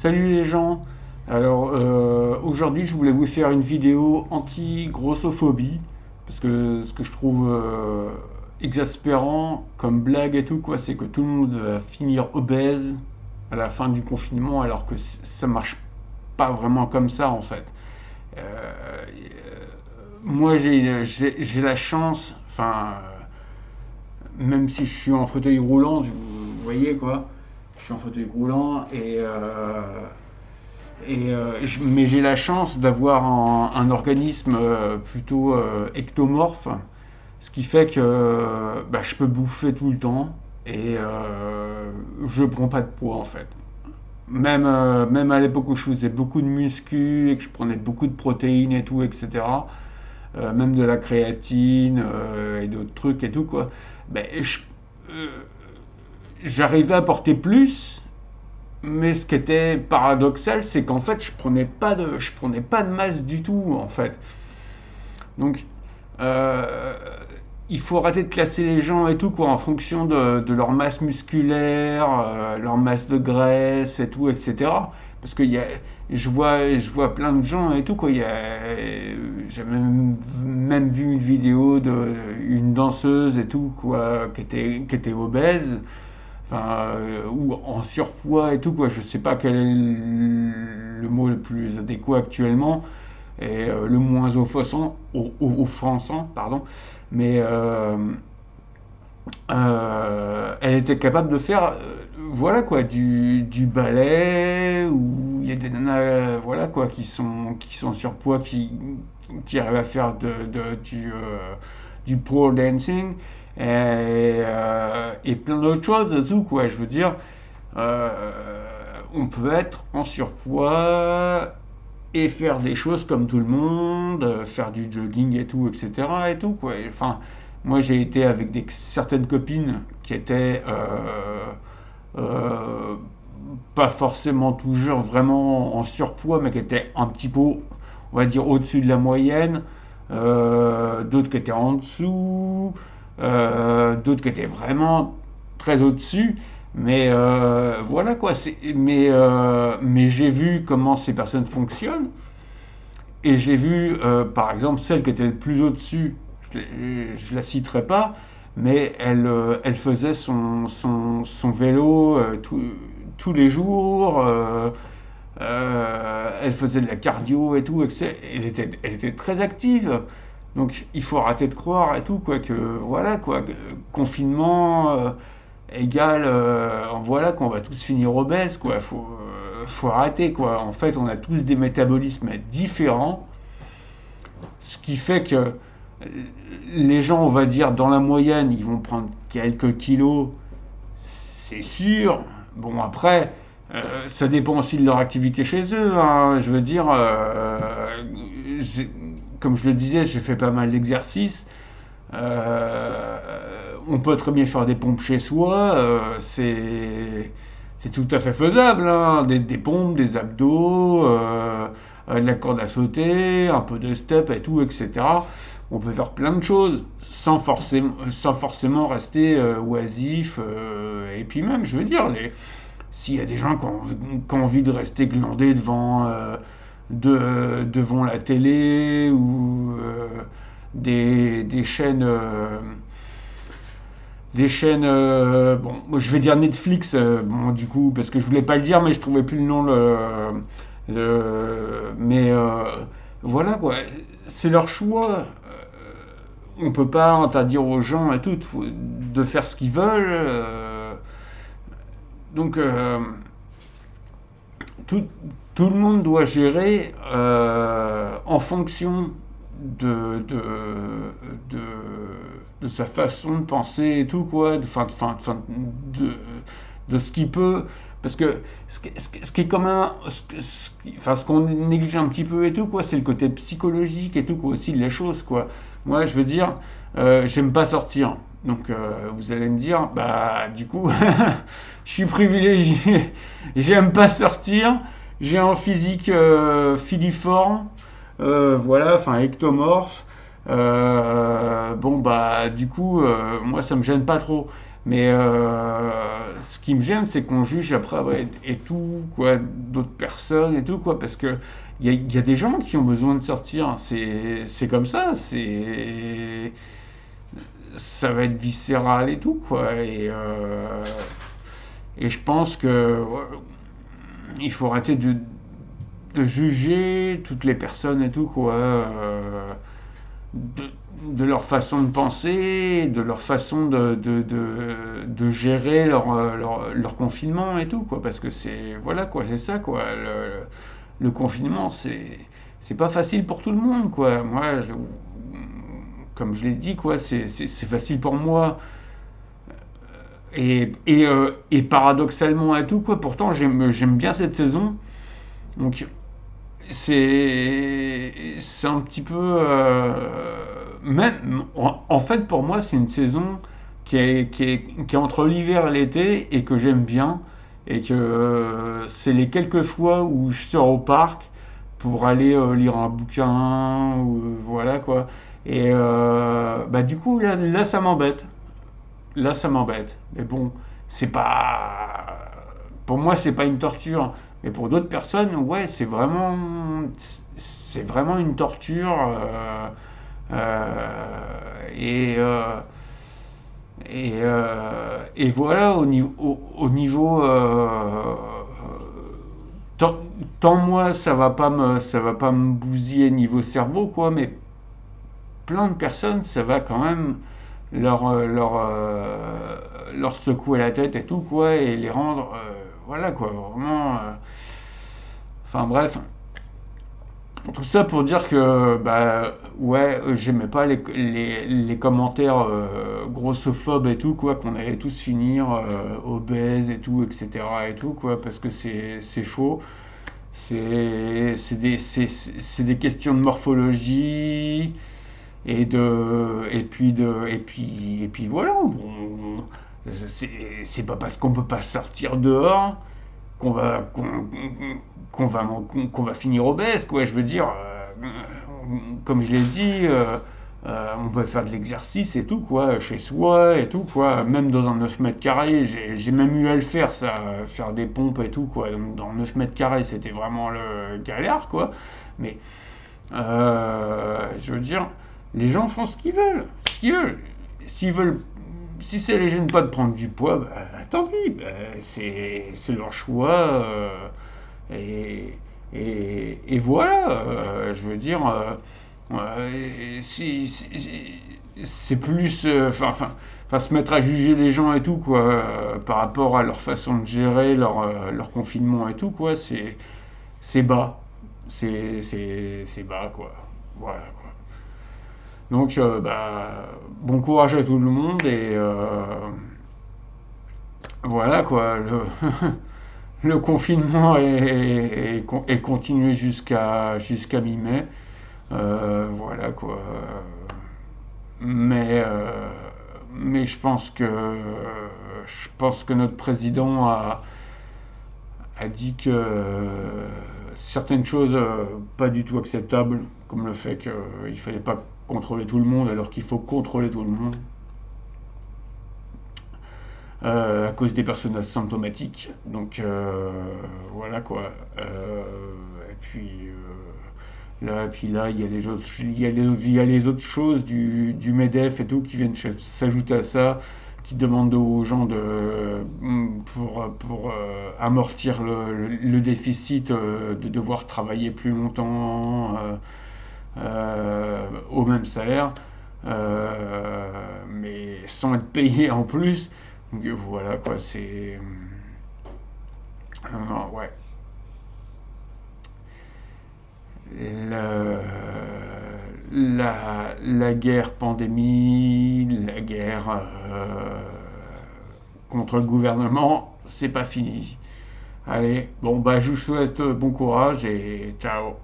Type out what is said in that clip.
Salut les gens. Alors aujourd'hui je voulais vous faire une vidéo anti-grossophobie parce que ce que je trouve exaspérant comme blague et tout quoi, c'est que tout le monde va finir obèse à la fin du confinement alors que ça marche pas vraiment comme ça en fait. Moi j'ai la chance, enfin même si je suis en fauteuil roulant, vous voyez quoi, je suis en fauteuil roulant mais j'ai la chance d'avoir un organisme plutôt ectomorphe, ce qui fait que bah, je peux bouffer tout le temps et je prends pas de poids en fait. Même à l'époque où je faisais beaucoup de muscu et que je prenais beaucoup de protéines et tout, etc. Même de la créatine et d'autres trucs et tout quoi. Ben, euh, j'arrivais à porter plus, mais ce qui était paradoxal, c'est qu'en fait, je prenais pas de masse du tout, en fait. Donc, euh, il faut arrêter de classer les gens et tout, quoi, en fonction de leur masse musculaire, leur masse de graisse et tout, etc. Parce que je vois plein de gens et tout, quoi. J'ai même vu une vidéo d'une danseuse et tout, quoi, qui était obèse, enfin, ou en surpoids et tout quoi. Je sais pas quel est le mot le plus adéquat actuellement et le moins offensant, offensant, pardon. Mais elle était capable de faire, voilà quoi, du ballet ou il y a des nanas, voilà quoi, qui sont surpoids, qui arrivent à faire du pole dancing et plein d'autres choses et tout quoi. Je veux dire, euh, on peut être en surpoids et faire des choses comme tout le monde, faire du jogging et tout, etc. et tout quoi. Enfin, moi j'ai été avec certaines copines qui étaient euh, pas forcément toujours vraiment en surpoids, mais qui étaient un petit peu, on va dire, au-dessus de la moyenne, d'autres qui étaient en dessous, d'autres qui étaient vraiment très au-dessus. Mais voilà quoi, mais j'ai vu comment ces personnes fonctionnent et j'ai vu par exemple celle qui était le plus au-dessus, je la citerai pas, mais elle faisait son vélo tous les jours, elle faisait de la cardio et tout, elle était très active. Donc il faut arrêter de croire et tout, quoi, que voilà, quoi, confinement égale, voilà, qu'on va tous finir obèses, quoi. Faut arrêter, quoi. En fait, on a tous des métabolismes différents, ce qui fait que les gens, on va dire, dans la moyenne, ils vont prendre quelques kilos, c'est sûr. Bon, après, ça dépend aussi de leur activité chez eux, hein. Je veux dire, comme je le disais, j'ai fait pas mal d'exercices. Euh, on peut très bien faire des pompes chez soi, c'est tout à fait faisable, hein. Des pompes, des abdos, de la corde à sauter, un peu de step et tout, etc. On peut faire plein de choses sans forcément rester oisif. Et puis même, je veux dire, s'il y a des gens qui ont envie de rester glandés devant la télé ou des chaînes, bon, moi je vais dire Netflix, bon, du coup, parce que je voulais pas le dire, mais je trouvais plus le nom, mais voilà quoi, c'est leur choix. On peut pas interdire aux gens et tout de faire ce qu'ils veulent. Donc tout, tout le monde doit gérer en fonction de, de, de, de sa façon de penser et tout, quoi, de ce qu'il peut. Parce que ce qui est commun, ce qu'on néglige un petit peu et tout, quoi, c'est le côté psychologique et tout, quoi, aussi, de la chose, quoi. Moi, je veux dire, j'aime pas sortir. Donc, vous allez me dire, bah, du coup, je suis privilégié, j'aime pas sortir, j'ai un physique filiforme, voilà, enfin ectomorphe. Bon bah du coup, moi ça me gêne pas trop. Mais ce qui me gêne, c'est qu'on juge après ouais, et tout, quoi, d'autres personnes et tout, quoi, parce que il y a des gens qui ont besoin de sortir. C'est comme ça, ça va être viscéral et tout, quoi. Et je pense que ouais, il faut arrêter de juger toutes les personnes et tout, quoi. De, de leur façon de penser, de leur façon de gérer leur confinement et tout, quoi. Parce que c'est, voilà, quoi, c'est ça, quoi. Le confinement, c'est pas facile pour tout le monde, quoi. Moi, comme je l'ai dit, quoi, c'est facile pour moi. Et paradoxalement et tout, quoi, pourtant j'aime bien cette saison. Donc c'est un petit peu même en fait pour moi c'est une saison qui est entre l'hiver et l'été et que j'aime bien et que c'est les quelques fois où je sors au parc pour aller lire un bouquin ou voilà quoi et bah du coup là ça m'embête. Là, ça m'embête. Mais bon, c'est pas. Pour moi, c'est pas une torture. Mais pour d'autres personnes, ouais, c'est vraiment une torture. Et, et voilà, au niveau tant, tant moi, ça va pas me bousiller niveau cerveau, quoi. Mais plein de personnes, ça va quand même leur secouer la tête et tout, quoi, et les rendre, voilà, quoi, vraiment. Enfin bref, tout ça pour dire que, bah, ouais, j'aimais pas les commentaires grossophobes et tout, quoi, qu'on allait tous finir obèses et tout, etc. et tout, quoi, parce que c'est faux. C'est des questions de morphologie, et puis voilà. Bon, c'est pas parce qu'on peut pas sortir dehors qu'on va qu'on qu'on va finir obèse, quoi. Je veux dire, comme je l'ai dit, on peut faire de l'exercice et tout, quoi, chez soi et tout, quoi. Même dans un 9 mètres carrés, j'ai même eu à le faire, ça, faire des pompes et tout, quoi. Dans 9 mètres carrés, c'était vraiment le galère, quoi. Mais je veux dire, les gens font ce qu'ils veulent. Ce qu'ils veulent. S'ils veulent, si ça les gêne pas de prendre du poids, bah, tant pis. Bah, c'est leur choix. Et voilà. Je veux dire, c'est plus. Enfin, se mettre à juger les gens et tout, quoi, par rapport à leur façon de gérer leur confinement et tout, quoi, c'est bas. C'est bas, quoi. Voilà, quoi. Donc, bah, bon courage à tout le monde et voilà, quoi. Le confinement est continué jusqu'à mi-mai. Voilà, quoi. Mais, mais je pense que notre président a dit que certaines choses pas du tout acceptables, comme le fait qu'il ne fallait pas contrôler tout le monde alors qu'il faut contrôler tout le monde, à cause des personnes asymptomatiques. Donc voilà, quoi. Et puis là, il y a les autres choses du MEDEF et tout qui viennent s'ajouter à ça, qui demandent aux gens pour amortir le déficit, de devoir travailler plus longtemps au même salaire, mais sans être payé en plus. Donc voilà, quoi, c'est. Ouais. Le- la guerre pandémie, la guerre contre le gouvernement, c'est pas fini. Allez, bon, bah, je vous souhaite bon courage et ciao.